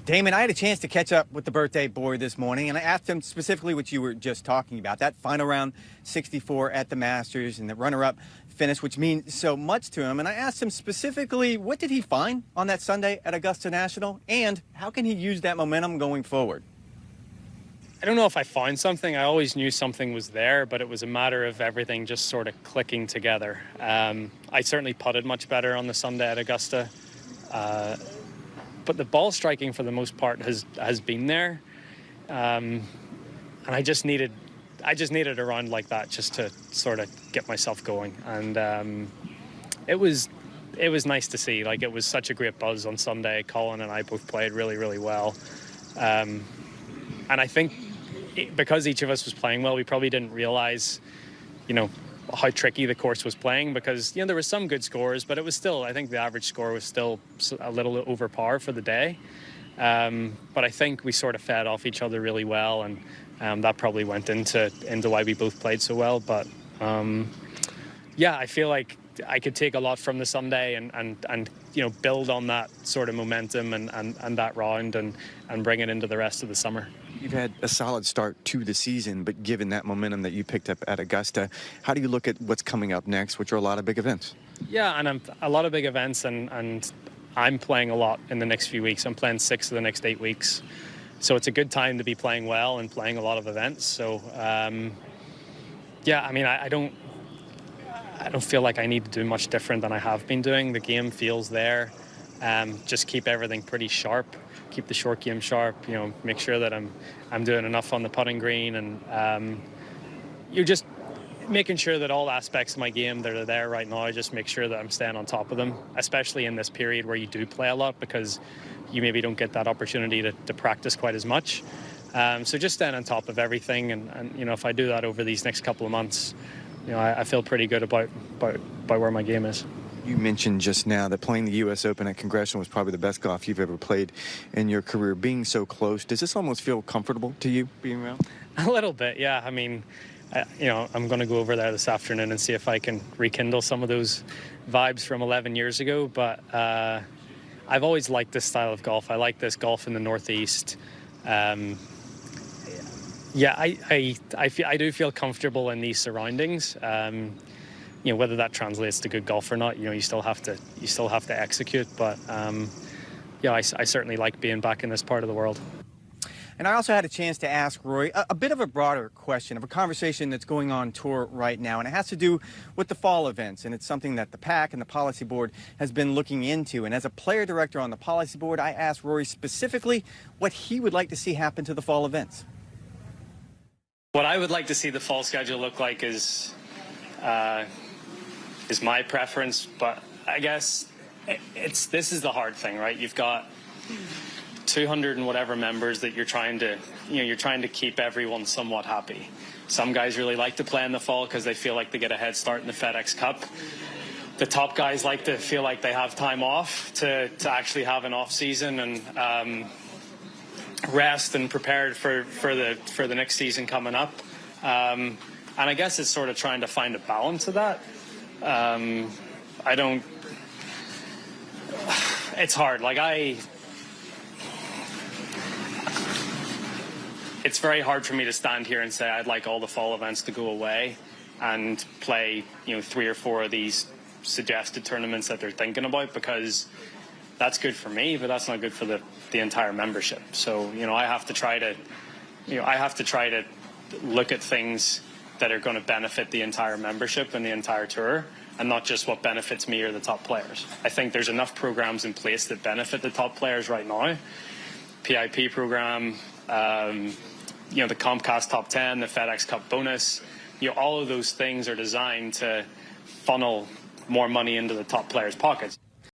Damon, I had a chance to catch up with the birthday boy this morning, and I asked him specifically what you were just talking about, that final round 64 at the Masters and the runner-up finish, which means so much to him. And I asked him specifically, what did he find on that Sunday at Augusta National, and how can he use that momentum going forward? I don't know if I found something. I always knew something was there, but it was a matter of everything just sort of clicking together. I certainly putted much better on the Sunday at Augusta. But the ball striking for the most part has been there, and I just needed a round like that just to sort of get myself going, and it was nice to see. Like, it was such a great buzz on Sunday. Colin and I both played really, really well, and I think because each of us was playing well, we probably didn't realize, how tricky the course was playing, because there were some good scores, but it was still, I think the average score was still a little over par for the day. But I think we sort of fed off each other really well, and that probably went into why we both played so well. But yeah, I feel like I could take a lot from the Sunday and build on that sort of momentum and that round and bring it into the rest of the summer. You've had a solid start to the season, but given that momentum that you picked up at Augusta, how do you look at what's coming up next, which are a lot of big events? Yeah, and a lot of big events, and I'm playing a lot in the next few weeks. I'm playing 6 of the next 8 weeks. So it's a good time to be playing well and playing a lot of events. So, yeah, I mean, I don't feel like I need to do much different than I have been doing. The game feels there. Just keep everything pretty sharp. Keep the short game sharp. Make sure that I'm doing enough on the putting green, and you're just making sure that all aspects of my game that are there right now, I just make sure that I'm staying on top of them, especially in this period where you do play a lot, because you maybe don't get that opportunity to practice quite as much. So just staying on top of everything, and if I do that over these next couple of months, I feel pretty good about where my game is. You mentioned just now that playing the U.S. Open at Congressional was probably the best golf you've ever played in your career. Being so close, does this almost feel comfortable to you, being around? A little bit, yeah. I mean, I'm going to go over there this afternoon and see if I can rekindle some of those vibes from 11 years ago. But I've always liked this style of golf. I like this golf in the Northeast. Yeah, I do feel comfortable in these surroundings. Whether that translates to good golf or not, you still have to execute. But yeah, I certainly like being back in this part of the world. And I also had a chance to ask Rory a bit of a broader question of a conversation that's going on tour right now, and it has to do with the fall events, and it's something that the PAC and the policy board has been looking into. And as a player director on the policy board, I asked Rory specifically what he would like to see happen to the fall events. What I would like to see the fall schedule look like is my preference, but I guess this is the hard thing, right? You've got 200 and whatever members that you're trying to keep everyone somewhat happy. Some guys really like to play in the fall because they feel like they get a head start in the FedEx Cup. The top guys like to feel like they have time off to actually have an off season and rest and prepared for the next season coming up. And I guess it's sort of trying to find a balance of that. It's hard. It's very hard for me to stand here and say I'd like all the fall events to go away and play, 3 or 4 of these suggested tournaments that they're thinking about, because that's good for me, but that's not good for the entire membership. So, I have to try to look at things that are going to benefit the entire membership and the entire tour, and not just what benefits me or the top players. I think there's enough programs in place that benefit the top players right now. PIP program, the Comcast Top 10, the FedEx Cup bonus, all of those things are designed to funnel more money into the top players' pockets.